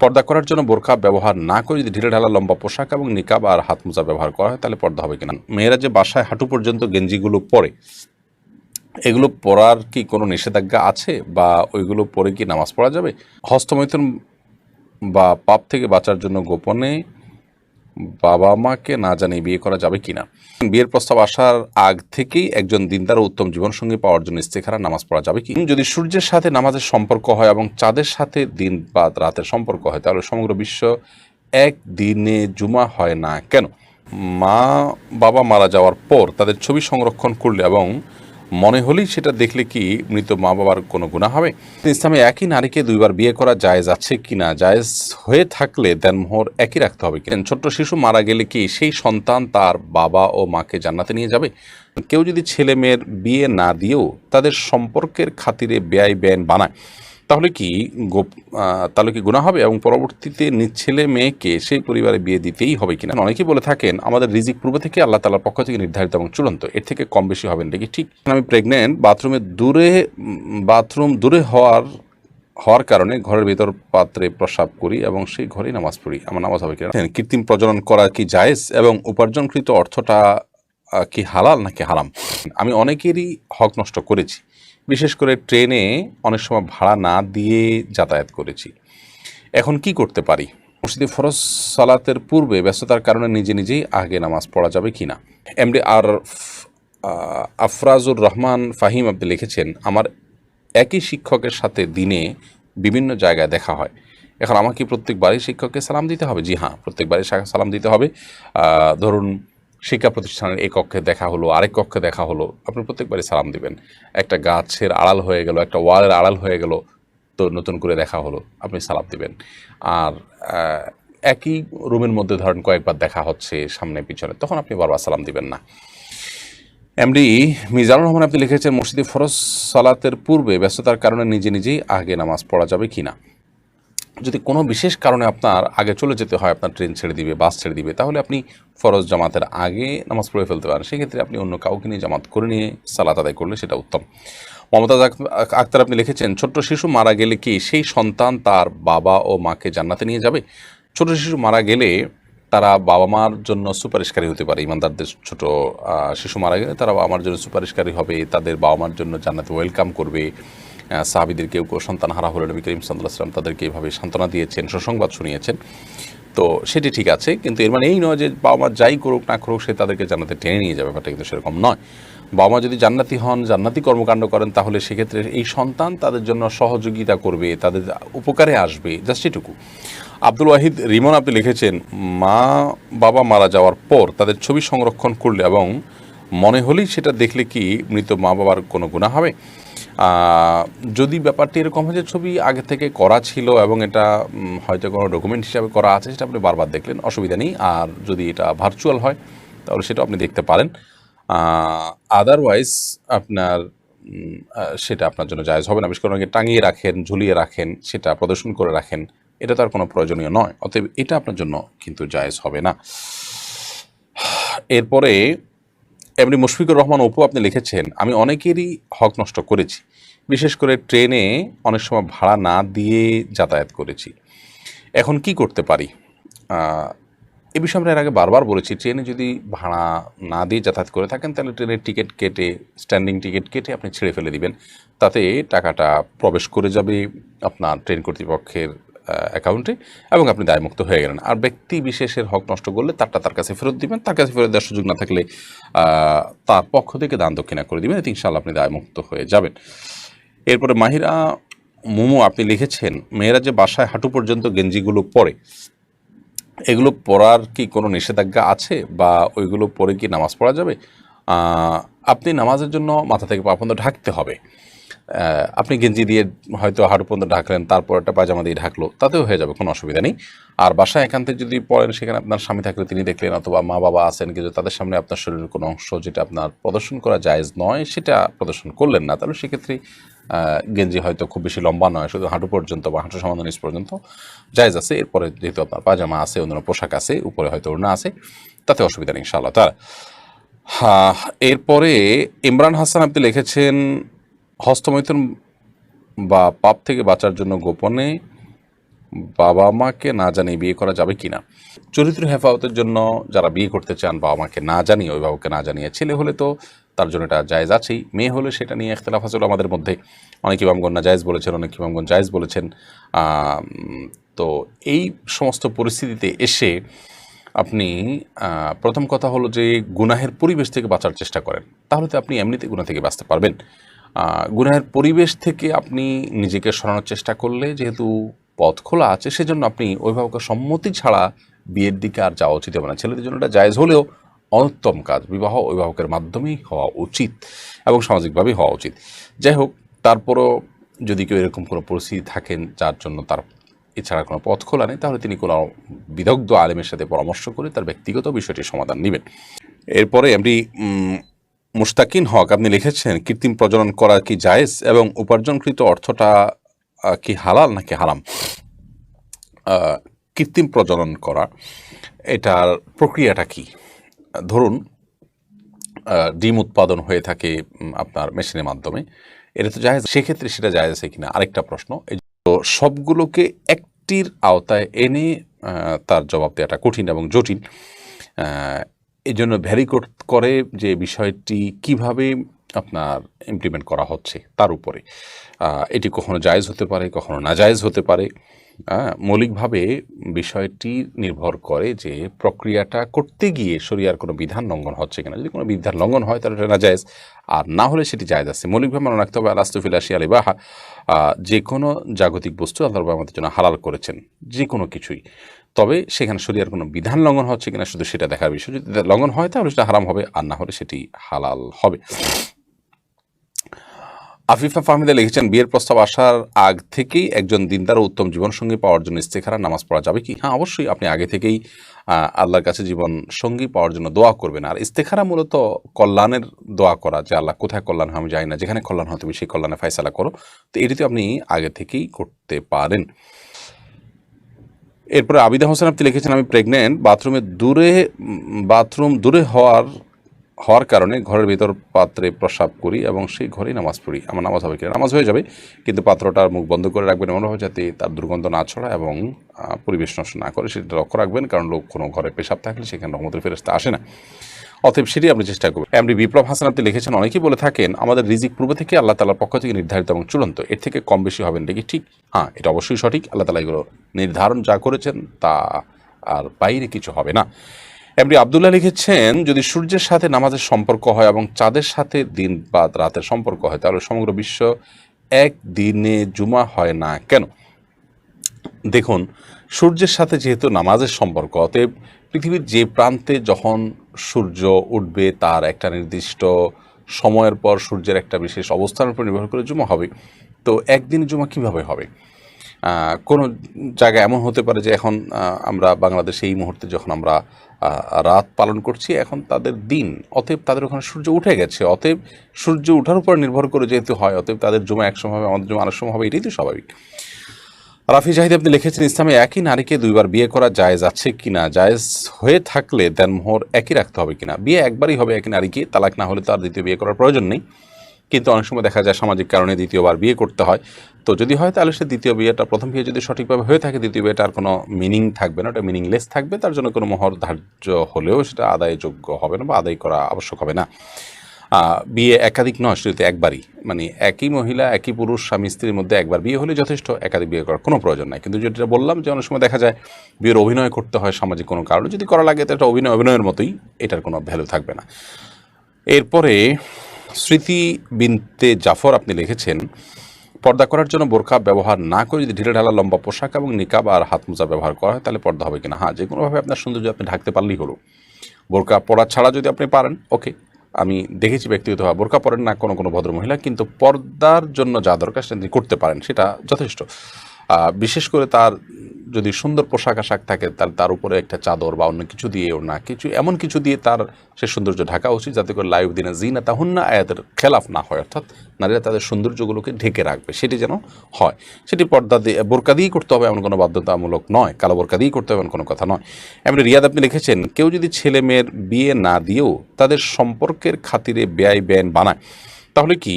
পর্দা করার জন্য বোরকা ব্যবহার না করে যদি ঢিলেঢালা লম্বা পোশাক এবং নিকাব আর হাত মোজা ব্যবহার করা হয় তাহলে পর্দা হবে কিনা। মেয়েরা যে বাসায় হাঁটু পর্যন্ত গেঞ্জিগুলো পরে, এগুলো পরার কি কোনো নিষেধাজ্ঞা আছে বা ওইগুলো পরে কি নামাজ পড়া যাবে? হস্তমৈথুন বা পাপ থেকে বাঁচার জন্য গোপনে বাবা মাকে না জানিয়ে বিয়ে করা যাবে কিনা। বিয়ের প্রস্তাব আসার আগ থেকেই একজন দিনদার ও উত্তম জীবনসঙ্গী পাওয়ার জন্য ইস্তেখারা নামাজ পড়া যাবে কি? যদি সূর্যের সাথে নামাজের সম্পর্ক হয় এবং চাঁদের সাথে দিন বা রাতের সম্পর্ক হয় তাহলে সমগ্র বিশ্ব এক দিনে জুমা হয় না কেন? মা বাবা মারা যাওয়ার পর তাদের ছবি সংরক্ষণ করলে এবং মনে হলেই সেটা দেখলে কি মৃত মা বাবার কোনো গুনাহ হবে? ইসলামে একই নারীকে দুইবার বিয়ে করা জায়েজ আছে কিনা? জায়েজ হয়ে থাকলে দেনমোহর একই রাখতে হবে কিনা? ছোট্ট শিশু মারা গেলে কি সেই সন্তান তার বাবা ও মাকে জান্নাতে নিয়ে যাবে? কেউ যদি ছেলে মেয়ের বিয়ে না দিয়েও তাদের সম্পর্কের খাতিরে বেআই বেআইন বানায় তাহলে কি গুনাহ হবে এবং পরবর্তীতে নিজ ছেলে মেয়েকে সেই পরিবারে বিয়ে দিতেই হবে কিনা? অনেকেই বলে থাকেন আমাদের রিজিক পূর্ব থেকে আল্লাহ তাআলার পক্ষ থেকে নির্ধারিত এবং চূড়ান্ত, এর থেকে কম বেশি হবে না কি ঠিক? আমি প্রেগনেন্ট, বাথরুম দূরে হওয়ার কারণে ঘরের ভিতর পাত্রে প্রস্রাব করি এবং সেই ঘরেই নামাজ পড়ি, আমার নামাজ হবে কিনা? কৃত্রিম প্রজনন করা কি জায়েজ এবং উপার্জনকৃত অর্থটা কি হালাল নাকি হারাম? আমি অনেকেরই হক নষ্ট করেছি, বিশেষ করে ট্রেনে অনেক সময় ভাড়া না দিয়ে যাতায়াত করেছি। এখন কি করতে পারি? মসজিদে ফরজ সালাতের পূর্বে ব্যস্ততার কারণে নিজেই আগে নামাজ পড়া যাবে কিনা? এমডি আফরাজুর রহমান ফাহিম আপনি লিখেছেন, আমার একই শিক্ষকের সাথে দিনে বিভিন্ন জায়গায় দেখা হয়, এখন আমাকে প্রত্যেকবারই শিক্ষককে সালাম দিতে হবে? জি হ্যাঁ, প্রত্যেকবারই সালাম দিতে হবে। ধরুন শিক্ষা প্রতিষ্ঠানের এই কক্ষে দেখা হলো, আরেক কক্ষে দেখা হলো, আপনি প্রত্যেকবারই সালাম দিবেন। একটা গাছের আড়াল হয়ে গেল, একটা ওয়ালের আড়াল হয়ে গেল, তো নতুন করে দেখা হলো, আপনি সালাম দিবেন। আর একই রুমের মধ্যে ধরেন কয়েকবার দেখা হচ্ছে সামনে পিছনে, তখন আপনি বারবার সালাম দিবেন না। এমডি মিজানুর রহমান আপনি লিখেছেন, মসজিদে ফরজ সালাতের পূর্বে ব্যস্ততার কারণে নিজেই আগে নামাজ পড়া যাবে কিনা? যদি কোনো বিশেষ কারণে আপনার আগে চলে যেতে হয়, আপনার ট্রেন ছেড়ে দিবে, বাস ছেড়ে দিবে, তাহলে আপনি ফরজ জামাতের আগে নামাজ পড়ে ফেলতে পারেন। সেক্ষেত্রে আপনি অন্য কাউকে নিয়ে জামাত করে নিয়ে সালাত আদায় করলে সেটা উত্তম। মমতাজ আক্তার আপনি লিখেছেন, ছোট্ট শিশু মারা গেলে কি সেই সন্তান তার বাবা ও মাকে জান্নাতে নিয়ে যাবে? ছোট শিশু মারা গেলে তারা বাবা মার জন্য সুপারিশকারী হতে পারে। ইমানদারদের ছোট শিশু মারা গেলে তারা বাবা মার জন্য সুপারিশকারী হবে, তাদের বাবা মার জন্য জান্নাতে ওয়েলকাম করবে। সাহাবীদের কেউ সন্তান হারা হলে নবী করিম সাল্লাল্লাহু আলাইহি ওয়াসাল্লাম তাদেরকে এইভাবে সান্ত্বনা দিয়েছেন, সুসংবাদ শুনিয়েছেন। তো সেটি ঠিক আছে, কিন্তু এর মানে এই নয় যে বাবা মা যাই করুক না করুক সে তাদেরকে জান্নাতে টেনে নিয়ে যাবে, ব্যাপারটা কিন্তু সেরকম নয়। বাবা মা যদি জান্নাতি হন, জান্নাতি কর্মকাণ্ড করেন, তাহলে সেক্ষেত্রে এই সন্তান তাদের জন্য সহযোগিতা করবে, তাদের উপকারে আসবে, জাস্ট এটুকু। আব্দুল ওয়াহিদ রিমন আপনি লিখেছেন, মা বাবা মারা যাওয়ার পর তাদের ছবি সংরক্ষণ করলে এবং মনে হলেই সেটা দেখলে কি মৃত মা বাবার কোনো গুনাহ হবে? যদি ব্যাপারটি এরকম হয় যে ছবি আগে থেকে করা ছিল এবং এটা হয়তো কোনো ডকুমেন্ট হিসাবে করা আছে, সেটা আপনি বারবার দেখলেন, অসুবিধা নেই। আর যদি এটা ভার্চুয়াল হয় তাহলে সেটা আপনি দেখতে পারেন। আদারওয়াইজ আপনার সেটা আপনার জন্য জায়েজ হবে না। বিশেষ করে অনেকে টাঙিয়ে রাখেন, ঝুলিয়ে রাখেন, সেটা প্রদর্শন করে রাখেন, এটা তার কোনো প্রয়োজনীয় নয়, অতএব এটা আপনার জন্য কিন্তু জায়েজ হবে না। এরপরে এমনি মুশফিকুর রহমান অপু আপনি লিখেছেন, আমি অনেকেরই হক নষ্ট করেছি, বিশেষ করে ট্রেনে অনেক সময় ভাড়া না দিয়ে যাতায়াত করেছি। এখন কি করতে পারি? এ বিষয়ে আমরা এর আগে বারবার বলেছি, ট্রেনে যদি ভাড়া না দিয়ে যাতায়াত করে থাকেন তাহলে ট্রেনের টিকিট কেটে, স্ট্যান্ডিং টিকিট কেটে আপনি ছেড়ে ফেলে দিবেন, তাতে টাকাটা প্রবেশ করে যাবে আপনার ট্রেন কর্তৃপক্ষের অ্যাকাউন্টে এবং আপনি দায়মুক্ত হয়ে গেলেন। আর ব্যক্তি বিশেষের হক নষ্ট করলে তারটা তার কাছে ফেরত দিবেন, তার কাছে ফেরত দেওয়ার সুযোগ না থাকলে তার পক্ষ থেকে দান দক্ষিণা করে দিবেন, এতে ইনশাআল্লাহ আপনি দায়মুক্ত হয়ে যাবেন। এরপরে মাহিরা মোমো আপনি লিখেছেন, মেয়েরা যে বাসায় হাঁটু পর্যন্ত গেঞ্জিগুলো পরে, এগুলো পরার কি কোনো নিষেধাজ্ঞা আছে বা ওইগুলো পরে কি নামাজ পড়া যাবে? আপনি নামাজের জন্য মাথা থেকে পা পর্যন্ত ঢাকতে হবে। আপনি গেঞ্জি দিয়ে হয়তো হাঁটু পর্যন্ত ঢাকলেন, তারপর একটা পায়জামা দিয়ে ঢাকলো, তাতেও হয়ে যাবে, কোনো অসুবিধা নেই। আর বাসায় একান্তে যদি পড়েন, সেখানে আপনার স্বামী থাকলে তিনি দেখলেন, অথবা মা বাবা আছেন, কিন্তু তাদের সামনে আপনার শরীরের কোনো অংশ যেটা আপনার প্রদর্শন করা জায়েজ নয় সেটা প্রদর্শন করলেন না, তাহলে সেক্ষেত্রে গেঞ্জি হয়তো খুব বেশি লম্বা নয়, শুধু হাঁটু পর্যন্ত বা হাঁটু সামান্য নিচ পর্যন্ত জায়েজ আছে। এরপরে যেহেতু আপনার পায়জামা আছে, অন্যান্য পোশাক আছে, উপরে হয়তো ওড়না আছে, তাতে অসুবিধা নেই ইনশাআল্লাহ তাআলা। হ্যাঁ, এরপরে ইমরান হাসান আপনি লিখেছেন, হস্তমৈথুন বা পাপ থেকে বাঁচার জন্য গোপনে বাবা মাকে না জানিয়ে বিয়ে করা যাবে কিনা? চরিত্র হেফাজতের জন্য যারা বিয়ে করতে চান বাবা মাকে না জানিয়ে, অভিভাবককে না জানিয়ে, ছেলে হলে তো তার জন্য এটা জায়েজ আছেই, মেয়ে হলে সেটা নিয়ে ইখতিলাফ আছে আমাদের মধ্যে। অনেক ইমামগণ না জায়েজ বলেছেন, অনেক ইমামগণ জায়েজ বলেছেন। তো এই সমস্ত পরিস্থিতিতে এসে আপনি প্রথম কথা হলো যে গুনাহের পরিবেশ থেকে বাঁচার চেষ্টা করেন, তাহলে তো আপনি এমনিতে গুনাহ থেকে বাঁচতে পারবেন। গুনাহের পরিবেশ থেকে আপনি নিজেকে সরানোর চেষ্টা করলে যেহেতু পথ খোলা আছে, সেজন্য আপনি অভিভাবকের সম্মতি ছাড়া বিয়ের দিকে আর যাওয়া উচিত হবে না। ছেলেদের জন্য এটা জায়েজ হলেও অনুত্তম কাজ, বিবাহ অভিভাবকের মাধ্যমেই হওয়া উচিত এবং সামাজিকভাবেই হওয়া উচিত। যাই হোক, তারপরও যদি কেউ এরকম কোনো পরিস্থিতি থাকেন যার জন্য তার এছাড়া কোনো পথ খোলা নেই, তাহলে তিনি কোনো বিদগ্ধ আলেমের সাথে পরামর্শ করে তার ব্যক্তিগত বিষয়টির সমাধান নেবেন। এরপরে এমডি মুশতাকিন হক আপনি লিখেছেন, কৃত্রিম প্রজনন করা কি জায়েজ এবং উপার্জনকৃত অর্থটা কি হালাল নাকি হারাম? কৃত্রিম প্রজনন করা, এটার প্রক্রিয়াটা কি? ধরুন ডিম উৎপাদন হয়ে থাকে আপনার মেশিনের মাধ্যমে, এটা তো জায়েজ, সেক্ষেত্রে সেটা জায়েজ আছে কিনা আরেকটা প্রশ্ন। তো সবগুলোকে একটির আওতায় এনে তার জবাব দেওয়াটা কঠিন এবং জটিল। এই জন্য ভ্যারি করে যে বিষয়টি কিভাবে আপনার ইমপ্লিমেন্ট করা হচ্ছে তার উপরে। এটি কখনো জায়েজ হতে পারে, কখনো নাজায়েজ হতে পারে। মৌলিকভাবে বিষয়টি নির্ভর করে যে প্রক্রিয়াটা করতে গিয়ে শরিয়ার কোনো বিধান লঙ্ঘন হচ্ছে কিনা। যদি কোনো বিধান লঙ্ঘন হয় তাহলে এটা নাজায়েজ, আর না হলে সেটি জায়েজ আছে। মৌলিকভাবে মনে রাখতে হবে আলাস্তুফিল আশিয়া আলিবাহা, যে কোনো জাগতিক বস্তু আল্লাহ আমাদের জন্য হালাল করেছেন, যে কোনো কিছুই। তবে সেখানে শরিয়ার কোনো বিধান লঙ্ঘন হচ্ছে কিনা শুধু সেটা দেখার বিষয়। যদি লঙ্ঘন হয় তাহলে সেটা হারাম হবে, আর না হলে সেটি হালাল হবে। আফিফা ফাহমিদা লিখেছেন, বিয়ের প্রস্তাব আসার আগ থেকেই একজন দিনদার ও উত্তম জীবনসঙ্গী পাওয়ার জন্য ইস্তেখারা নামাজ পড়া যাবে কি? হ্যাঁ, অবশ্যই। আপনি আগে থেকেই আল্লাহর কাছে জীবন সঙ্গী পাওয়ার জন্য দোয়া করবেন। আর ইস্তেখারা মূলত কল্যাণের দোয়া করা, যে আল্লাহ কোথায় কল্যাণ হয় আমি জানি না, যেখানে কল্যাণ হয় তুমি সেই কল্যাণে ফায়সালা করো। তো এটিতে আপনি আগে থেকেই করতে পারেন। এরপরে আবিদা হোসেন আপনি লিখেছেন, আমি প্রেগনেন্ট, বাথরুম দূরে হওয়ার কারণে ঘরের ভিতর পাত্রে প্রস্রাব করি এবং সেই ঘরেই নামাজ পড়ি, আমার নামাজ হবে কিনা? নামাজ হয়ে যাবে, কিন্তু পাত্রটার মুখ বন্ধ করে রাখবেন এমনভাবে যাতে তার দুর্গন্ধ না ছড়ায় এবং পরিবেশ নষ্ট না করে, সেটা লক্ষ্য রাখবেন। কারণ লোক কোনো ঘরে পেশাব থাকলে সেখানে রহমতের ফেরেশতা আসে না, অতএব সেটি আপনি চেষ্টা করবেন। এমডি বিপ্লব হাসান আপনি লিখেছেন, অনেকেই বলে থাকেন আমাদের রিজিক পূর্ব থেকে আল্লাহ তাআলার পক্ষ থেকে নির্ধারিত এবং চূড়ান্ত, এর থেকে কম বেশি হবেন নাকি ঠিক? হ্যাঁ, এটা অবশ্যই সঠিক। আল্লাহ তাআলা এগুলো নির্ধারণ যা করেছেন তা আর বাইরে কিছু হবে না। এমডি আবদুল্লাহ লিখেছেন, যদি সূর্যের সাথে নামাজের সম্পর্ক হয় এবং চাঁদের সাথে দিন বা রাতের সম্পর্ক হয়, তাহলে সমগ্র বিশ্ব এক দিনে জুমা হয় না কেন? দেখুন, সূর্যের সাথে যেহেতু নামাজের সম্পর্ক, অতএব পৃথিবীর যে প্রান্তে যখন সূর্য উঠবে তার একটা নির্দিষ্ট সময়ের পর সূর্যের একটা বিশেষ অবস্থানের উপর নির্ভর করে জুমা হবে। তো একদিন জুমা কিভাবে হবে? কোনো জায়গায় এমন হতে পারে যে এখন আমরা বাংলাদেশে এই মুহূর্তে যখন আমরা রাত পালন করছি, এখন তাদের দিন, অতএব তাদের ওখানে সূর্য উঠে গেছে। অতএব সূর্য ওঠার উপর নির্ভর করে যেহেতু হয়, অতএব তাদের জুমা এক সময় হবে, আমাদের জুমা আরেক সময় হবে, এটাই তো স্বাভাবিক। রাফি জাহিদ আপনি লিখেছেন, ইসলামে একই নারীকে দুইবার বিয়ে করা জায়েজ আছে কিনা? জায়েজ হয়ে থাকলে দেনমোহর একই রাখতে হবে কিনা? বিয়ে একবারই হবে একই নারীকে, তালাক না হলে তার দ্বিতীয় বিয়ে করার প্রয়োজন নেই। কিন্তু অনেক সময় দেখা যায় সামাজিক কারণে দ্বিতীয়বার বিয়ে করতে হয়। তো যদি হয় তাহলে সে দ্বিতীয় বিয়েটা, প্রথম বিয়ে যদি সঠিকভাবে হয়ে থাকে, দ্বিতীয় বিয়েটার কোনো মিনিং থাকবে না, ওটা মিনিংলেস থাকবে। তার জন্য কোনো মোহর ধার্য হলেও সেটা আদায়যোগ্য হবে না বা আদায় করা আবশ্যক হবে না। বিয়ে একাধিক নয়, শুধু একবারই, মানে একই মহিলা একই পুরুষ স্বামী স্ত্রীর মধ্যে একবার বিয়ে হলে যথেষ্ট, একাধিক বিয়ে করার কোনো প্রয়োজন নাই। কিন্তু যেটা বললাম যে অনেক সময় দেখা যায় বিয়ের অভিনয় করতে হয় সামাজিক কোনো কারণে, যদি করা লাগে তো এটা অভিনয়ের মতোই, এটার কোনো ভ্যালু থাকবে না। এরপরে স্মৃতি বিনতে জাফর আপনি লিখেছেন, পর্দা করার জন্য বোরকা ব্যবহার না করে যদি ঢিলে ঢালা লম্বা পোশাক এবং নিকাব আর হাত মোজা ব্যবহার করা হয় তাহলে পর্দা হবে কিনা? হ্যাঁ, যে কোনোভাবে আপনার সৌন্দর্য আপনি ঢাকতে পারলেই হলো। বোরকা পরা ছাড়া যদি আপনি পারেন, ওকে। আমি দেখেছি ব্যক্তিগতভাবে বোরকা পরেন না কোনো কোনো ভদ্রমহিলা, কিন্তু পর্দার জন্য যা দরকার সেটা তিনি করতে পারেন, সেটা যথেষ্ট। বিশেষ করে তার যদি সুন্দর পোশাক আশাক থাকে, তাহলে তার উপরে একটা চাদর বা অন্য কিছু দিয়ে, ওর না কিছু এমন কিছু দিয়ে তার সে সৌন্দর্য ঢাকা উচিত, যাতে করে লাইভ দিনে জিনা তাহুন্না আয়াতের খেলাফ না হয়, অর্থাৎ নারীরা তাদের সৌন্দর্যগুলোকে ঢেকে রাখবে, সেটি যেন হয়। সেটি পর্দা দিয়ে, বোরকা দিয়েই করতে হবে এমন কোনো বাধ্যতামূলক নয়, কালো বোরকা দিয়েই করতে হবে এমন কোনো কথা নয়। এমনি রিয়াদ আপনি লিখেছেন, কেউ যদি ছেলে মেয়ের বিয়ে না দিয়েও তাদের সম্পর্কের খাতিরে বেআই বেআইন বানায়, তাহলে কি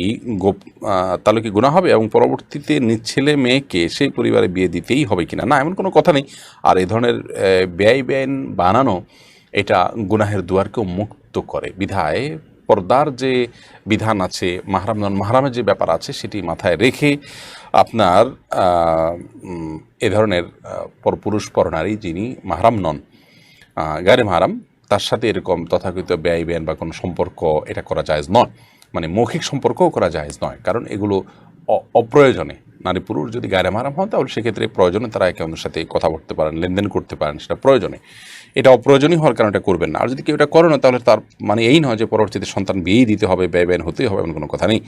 তাহলে কি গুনাহ হবে এবং পরবর্তীতে নিজ ছেলে মেয়েকে সেই পরিবারে বিয়ে দিতেই হবে কিনা? না, এমন কোনো কথা নেই। আর এই ধরনের বেআইন বানানো এটা গুনাহের দুয়ারকেও মুক্ত করে। বিধায় পর্দার যে বিধান আছে, মাহরাম নন মাহরামের যে ব্যাপার আছে, সেটি মাথায় রেখে আপনার এ ধরনের পরপুরুষ পরনারী যিনি মাহরাম নন, গায়রে মাহরাম, তার সাথে এরকম তথাকথিত বেআইন বা কোনো সম্পর্ক এটা করা জায়েজ নয়। মানে মৌখিক সম্পর্কও করা জায়েজ নয়, কারণ এগুলো অপ্রয়োজনে। নারী পুরুষ যদি গায়রে মাহরাম হন, তাহলে সেক্ষেত্রে প্রয়োজনে তারা একে অন্যের সাথে কথা বলতে পারেন, লেনদেন করতে পারেন, সেটা প্রয়োজনে। এটা অপ্রয়োজনীয় হওয়ার কারণে এটা করবেন না। আর যদি কেউ এটা করে না, তাহলে তার মানে এই নয় যে পরবর্তীতে সন্তান বিয়েই দিতে হবে, বেআইন হতেই হবে, এমন কোনো কথা নেই।